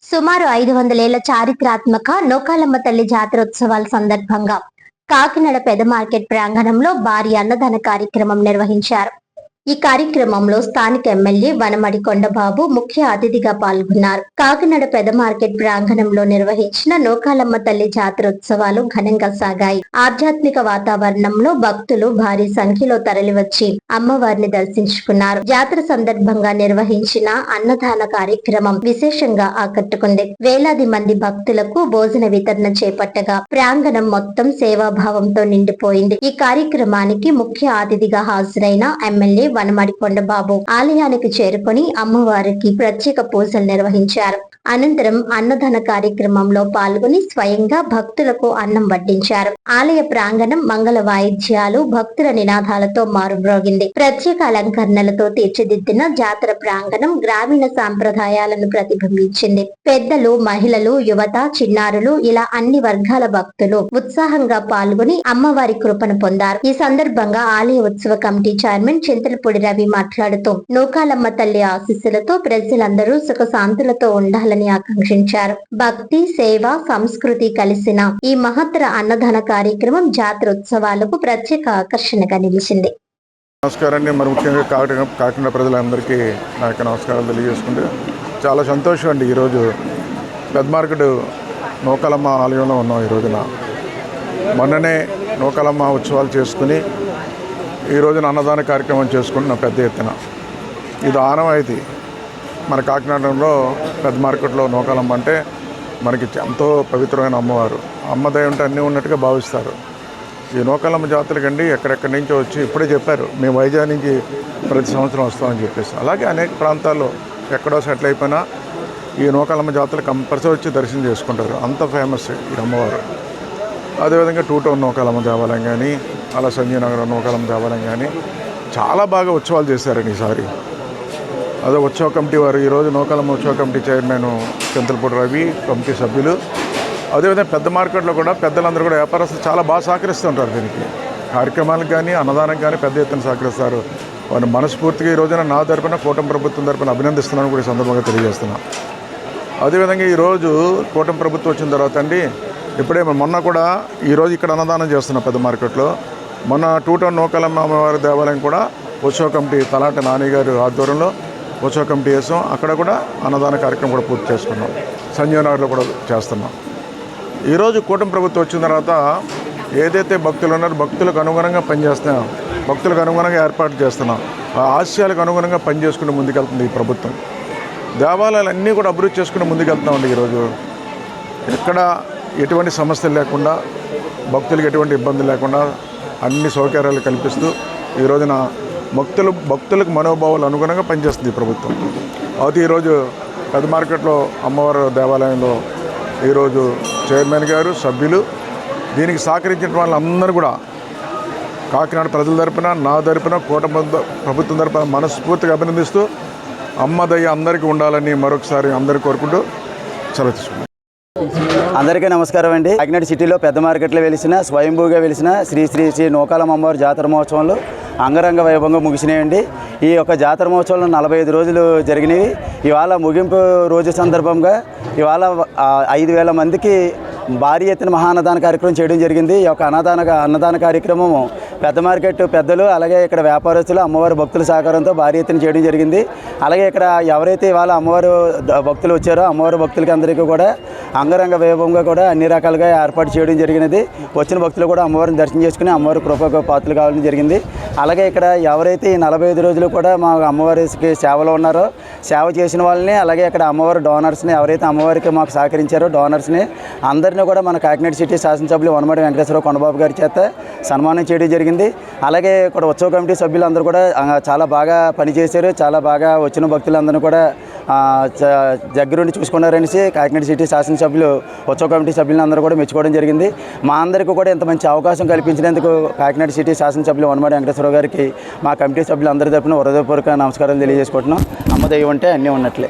సుమారు 500 ఏళ్ల చారిత్రాత్మక నూకాలమ్మ తల్లి జాతరోత్సవాల సందర్భంగా కాకినాడ పెద్ద మార్కెట్ ప్రాంగణంలో భారీ అన్నదాన కార్యక్రమం నిర్వహించారు. ఈ కార్యక్రమంలో స్థానిక ఎమ్మెల్యే వనమడి కొండబాబు ముఖ్య అతిథిగా పాల్గొన్నారు. కాకినాడ పెద్ద మార్కెట్ ప్రాంగణంలో నిర్వహించిన నూకాలమ్మ తల్లి జాతరోత్సవాలు ఘనంగా సాగాయి. ఆధ్యాత్మిక వాతావరణంలో భక్తులు భారీ సంఖ్యలో తరలివచ్చి అమ్మవారిని దర్శించుకున్నారు. జాతర సందర్భంగా నిర్వహించిన అన్నదాన కార్యక్రమం విశేషంగా ఆకట్టుకుంది. వేలాది మంది భక్తులకు భోజన వితరణ చేపట్టగా ప్రాంగణం మొత్తం సేవాభావంతో నిండిపోయింది. ఈ కార్యక్రమానికి ముఖ్య అతిథిగా హాజరైన ఎమ్మెల్యే వనమడి కొండబాబు ఆలయానికి చేరుకొని అమ్మవారికి ప్రత్యేక పూజలు నిర్వహించారు. అనంతరం అన్నదాన కార్యక్రమంలో పాల్గొని స్వయంగా భక్తులకు అన్నం వడ్డించారు. ఆలయ ప్రాంగణం మంగళ వాయిద్యాలు, భక్తుల నినాదాలతో మారుమ్రోగింది. ప్రత్యేక అలంకరణలతో తీర్చిదిద్దిన జాతర ప్రాంగణం గ్రామీణ సాంప్రదాయాలను ప్రతిబింబించింది. పెద్దలు, మహిళలు, యువత, చిన్నారులు ఇలా అన్ని వర్గాల భక్తులు ఉత్సాహంగా పాల్గొని అమ్మవారి కృపను పొందారు. ఈ సందర్భంగా ఆలయ ఉత్సవ కమిటీ చైర్మన్ చింతలపూడి రవి మాట్లాడుతూ నూకాలమ్మ తల్లి ఆశీస్సులతో ప్రజలందరూ సుఖశాంతులతో ఉండాలని ఆకాంక్షించారు. భక్తి, సేవ, సంస్కృతి కలిసిన ఈ మహత్తర అన్నదాన కార్యక్రమం జాతరోత్సవాలకు ప్రత్యేక ఆకర్షణగా నిలిచింది. నమస్కారాన్ని మరి ముఖ్యంగా కాకినాడ ప్రజలందరికీ నా యొక్క నమస్కారాలు తెలియజేసుకుంటూ చాలా సంతోషం అండి. ఈరోజు పెద్ద మార్కెట్ నూకాలమ్మ ఆలయంలో ఉన్నాం. ఈ రోజున మొన్ననే నూకాలమ్మ ఉత్సవాలు చేసుకుని ఈ రోజున అన్నదాన కార్యక్రమం చేసుకుంటున్నాం పెద్ద ఎత్తున. ఇది ఆనవాయితీ మన కాకినాడలో పెద్ద మార్కెట్లో నూకాలమ్మ అంటే మనకి ఎంతో పవిత్రమైన అమ్మవారు. అమ్మదయ ఉంటే అన్నీ ఉన్నట్టుగా భావిస్తారు. ఈ నూకాలమ్మ జాతరకండి ఎక్కడెక్కడి నుంచో వచ్చి ఇప్పుడే చెప్పారు, మేము వైజాగ్ నుంచి ప్రతి సంవత్సరం వస్తామని చెప్పేసి. అలాగే అనేక ప్రాంతాల్లో ఎక్కడో సెటిల్ అయిపోయినా ఈ నూకాలమ్మ జాతర కంపల్సరీ వచ్చి దర్శనం చేసుకుంటారు. అంత ఫేమస్ ఈ అమ్మవారు. అదేవిధంగా టూ టౌన్ నూకాలమ్మ దేవాలయం కానీ, అలా సంజయనగరం నూకాలమ్మ దేవాలయం కానీ చాలా బాగా ఉత్సవాలు చేశారండి ఈసారి. అదే ఉత్సవ కమిటీ వారు ఈరోజు నూకాలమ్మ ఉత్సవ committee chairman Chintalapudi Ravi, committee సభ్యులు, అదేవిధంగా పెద్ద మార్కెట్లో కూడా పెద్దలందరూ కూడా వ్యాపారస్తులు చాలా బాగా సహకరిస్తుంటారు. దీనికి కార్యక్రమాలకు కానీ అన్నదానం కానీ పెద్ద ఎత్తున సహకరిస్తారు. వారిని మనస్ఫూర్తిగా ఈ రోజున నా తరపున కూటమి ప్రభుత్వం తరపున అభినందిస్తున్నాను కూడా ఈ సందర్భంగా తెలియజేస్తున్నాను. అదేవిధంగా ఈరోజు కూటమి ప్రభుత్వం వచ్చిన తర్వాత అండి, ఇప్పుడే మొన్న కూడా ఈరోజు ఇక్కడ అన్నదానం చేస్తున్నాం పెద్ద మార్కెట్లో. మొన్న టూ టౌన్ నూకాలమ్మ అమ్మవారి దేవాలయం కూడా ఉత్సవ కమిటీ తలాంటి నాని గారి ఆధ్వర్యంలో ఉత్సవ కమిటీ చేసాం. అక్కడ కూడా అన్నదాన కార్యక్రమం కూడా పూర్తి చేసుకున్నాం. సంజయనగర్లో కూడా చేస్తున్నాం. ఈరోజు కూటమి ప్రభుత్వం వచ్చిన తర్వాత ఏదైతే భక్తులు ఉన్నారో భక్తులకు అనుగుణంగా పనిచేస్తున్నాం, భక్తులకు అనుగుణంగా ఏర్పాటు చేస్తున్నాం. ఆ ఆశయాలకు అనుగుణంగా పనిచేసుకుని ముందుకెళ్తుంది ఈ ప్రభుత్వం. దేవాలయాలు అన్నీ కూడా అభివృద్ధి చేసుకుని ముందుకెళ్తామండి. ఈరోజు ఎక్కడ ఎటువంటి సమస్యలు లేకుండా, భక్తులకు ఎటువంటి ఇబ్బంది లేకుండా అన్ని సౌకర్యాలు కల్పిస్తూ ఈ రోజున భక్తులకు మనోభావాలు అనుగుణంగా పనిచేస్తుంది ఈ ప్రభుత్వం. అయితే ఈరోజు పెద్ద మార్కెట్లో అమ్మవారి దేవాలయంలో ఈరోజు చైర్మన్ గారు, సభ్యులు, దీనికి సహకరించిన వాళ్ళందరూ కూడా కాకినాడ ప్రజల తరపున, నా తరపున, కూటమి ప్రభుత్వం తరపున మనస్ఫూర్తిగా అభినందిస్తూ అమ్మదయ్య అందరికీ ఉండాలని మరొకసారి అందరికీ కోరుకుంటూ సెలవు తీసుకుంటాం. అందరికీ నమస్కారం అండి. కాకినాడ సిటీలో పెద్ద మార్కెట్లో వెలిసిన స్వయంభూగా వెలిసిన శ్రీ శ్రీ శ్రీ నూకాలమ్మ అమ్మవారి జాతర మహోత్సవంలో అంగరంగ వైభవంగా ముగిసినాయండి. ఈ యొక్క జాతర మహోత్సవంలో 45 రోజులు జరిగినవి. ఇవాళ ముగింపు రోజు సందర్భంగా ఇవాళ 5,000 మందికి భారీ ఎత్తున మహాన్నదాన కార్యక్రమం చేయడం జరిగింది. ఈ యొక్క అన్నదాన కార్యక్రమము పెద్ద మార్కెట్ పెద్దలు, అలాగే ఇక్కడ వ్యాపారస్తులు, అమ్మవారి భక్తుల సహకారంతో భారీ ఎత్తున చేయడం జరిగింది. అలాగే ఇక్కడ ఎవరైతే ఇవాళ అమ్మవారు భక్తులు వచ్చారో అమ్మవారి భక్తులకి అందరికీ కూడా అంగరంగ వైభవంగా కూడా అన్ని రకాలుగా ఏర్పాటు చేయడం జరిగినది. వచ్చిన భక్తులు కూడా అమ్మవారిని దర్శనం చేసుకుని అమ్మవారి కృపకు పాత్రలు కావాలని జరిగింది. అలాగే ఇక్కడ ఎవరైతే ఈ 45 రోజులు కూడా మా అమ్మవారికి సేవలో ఉన్నారో సేవ చేసిన వాళ్ళని, అలాగే ఇక్కడ అమ్మవారి డోనర్స్ని, ఎవరైతే అమ్మవారికి మాకు సహకరించారో డోనర్స్ని అందరినీ కూడా మన కాకినాడ సిటీ శాసనసభ్యులు వనమడి వెంకటేశ్వరరావు కొండబాబు గారి చేత సన్మానం చేయడం జరిగింది. అలాగే ఇక్కడ ఉత్సవ కమిటీ సభ్యులందరూ కూడా చాలా బాగా పనిచేశారు. చాలా బాగా వచ్చిన భక్తులందరూ కూడా దగ్గరుండి చూసుకున్నారనేసి కాకినాడ సిటీ శాసనసభ్యులు ఉత్సవ కమిటీ సభ్యులందరూ కూడా మెచ్చుకోవడం జరిగింది. మా అందరికీ కూడా ఇంత మంచి అవకాశం కల్పించినందుకు కాకినాడ సిటీ శాసనసభ్యులు వనమడి వెంకటేశ్వరరావు గారికి మా కమిటీ సభ్యులందరి తరపున హృదయపూర్వక నమస్కారాలు తెలియజేసుకుంటున్నాం. అమ్మ దయ ఉంటే అన్నీ ఉన్నట్లే.